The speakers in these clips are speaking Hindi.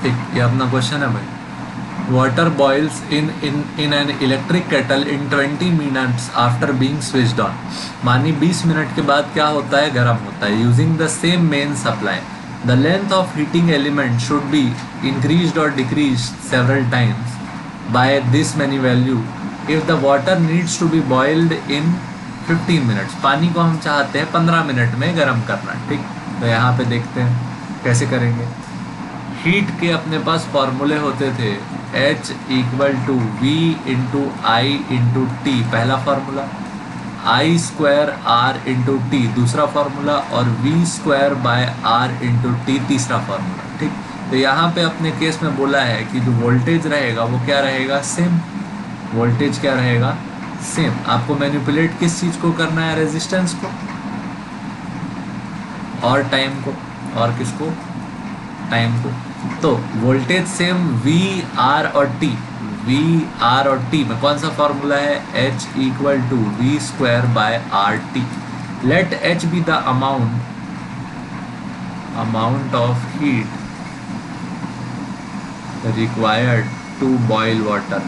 ठीक, ये अपना क्वेश्चन है भाई। Water boils in an electric kettle in 20 minutes after being switched on. मानी 20 मिनट के बाद क्या होता है, गर्म होता है। Using the same main supply, the length of heating element should be increased और decreased several times by this many value if the water needs to be boiled in 15 minutes. पानी को हम चाहते हैं 15 मिनट में गर्म करना। ठीक, तो यहाँ पे देखते हैं कैसे करेंगे। हीट के अपने पास फॉर्मूले होते थे, H equal to V into I into T पहला formula, I square R into T दूसरा फार्मूला, और V square by R into T तीसरा फार्मूला। ठीक, तो यहाँ पे अपने केस में बोला है कि जो वोल्टेज रहेगा वो क्या रहेगा, सेम। वोल्टेज क्या रहेगा, सेम। आपको मैनिपुलेट किस चीज़ को करना है, रेजिस्टेंस को और टाइम को, और किसको, टाइम को। तो वोल्टेज सेम वी आर और टी, वी आर और टी में कौन सा फॉर्मूला है, H equal to V square by R T. Let H be the amount of heat required to boil water,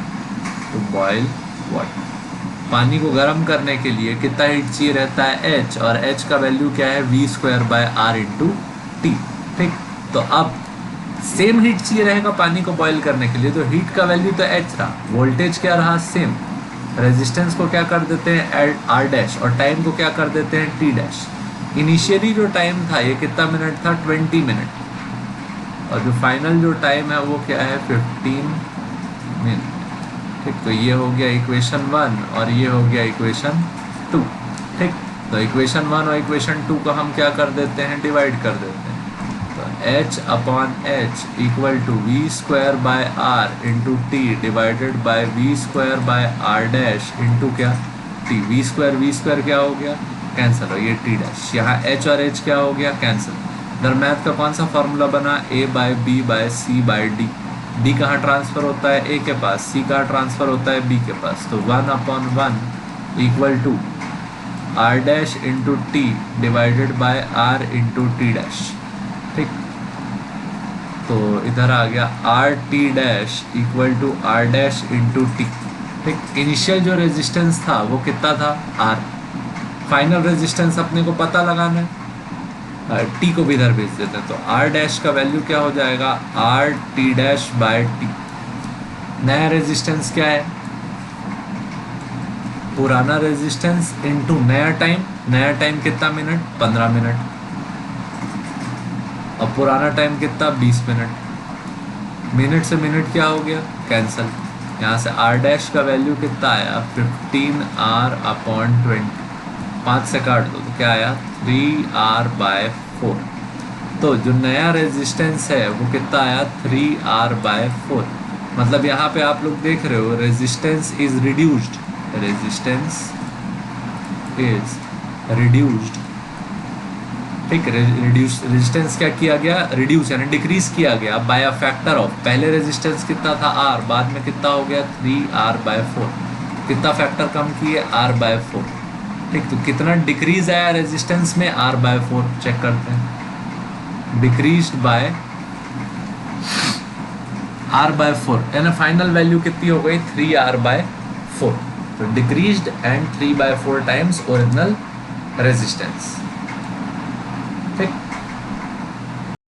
पानी को गर्म करने के लिए कितना हीट चाहिए रहता है, H, और H का वैल्यू क्या है, V square by R into T. ठीक, तो अब सेम हीट चाहिए रहेगा पानी को बॉईल करने के लिए, तो हीट का वैल्यू तो H रहा, वोल्टेज क्या रहा, सेम। रेजिस्टेंस को क्या कर देते हैं, R डैश, और टाइम को क्या कर देते हैं, T डैश। इनिशियली जो टाइम था ये कितना मिनट था, 20 मिनट, और जो फाइनल जो टाइम है वो क्या है, 15 मिनट। ठीक, तो ये हो गया इक्वेशन 1 और ये हो गया इक्वेशन 2। ठीक, तो इक्वेशन 1 और इक्वेशन 2 को हम क्या कर देते हैं, डिवाइड कर देते हैं। तो H upon H equal to V square by R into T divided by V square by R dash into क्या, टी। वी स्क्वायर क्या हो गया, कैंसिल हो, ये टी डैश। यहाँ H और H क्या हो गया, कैंसिल। दरम्यान का कौन सा फॉर्मूला बना, A by B by C by D. D कहाँ ट्रांसफ़र होता है, A के पास, C कहाँ ट्रांसफ़र होता है, B के पास। तो 1 upon 1 equal to R dash into T divided by R into T dash. ठीक, तो इधर आ गया R T dash equal to R dash into T. ठीक, इनिशियल जो रेजिस्टेंस था वो कितना था, आर। फाइनल रेजिस्टेंस अपने को पता लगाना है, टी को भी इधर भेज देते हैं। तो आर डैश का वैल्यू क्या हो जाएगा, are T dash by T. नया रेजिस्टेंस क्या है, पुराना रेजिस्टेंस इनटू नया टाइम। नया टाइम कितना मिनट, 15 मिनट, और पुराना टाइम कितना, 20 मिनट। मिनट से मिनट क्या हो गया, कैंसिल। यहाँ से आर डैश का वैल्यू कितना आया, 15R अपॉन 20। 5 से काट दो तो क्या आया, 3R/4। तो जो नया रेजिस्टेंस है वो कितना आया, 3R/4। मतलब यहाँ पे आप लोग देख रहे हो resistance is reduced, resistance is reduced. ठीक, रेजिस्टेंस क्या किया गया, रिड्यूस यानी डिक्रीज किया गया बाय अ फैक्टर ऑफ। पहले रेजिस्टेंस कितना था, R, बाद में कितना हो गया, 3R/4। कितना फैक्टर कम किए, R/4। ठीक, तो कितना डिक्रीज आया रेजिस्टेंस में, R/4। चेक करते हैं, डिक्रीज्ड बाय R/4, यानी फाइनल वैल्यू कितनी हो गई, 3R/4। तो decreased and 3/4 times original resistance. ठीक,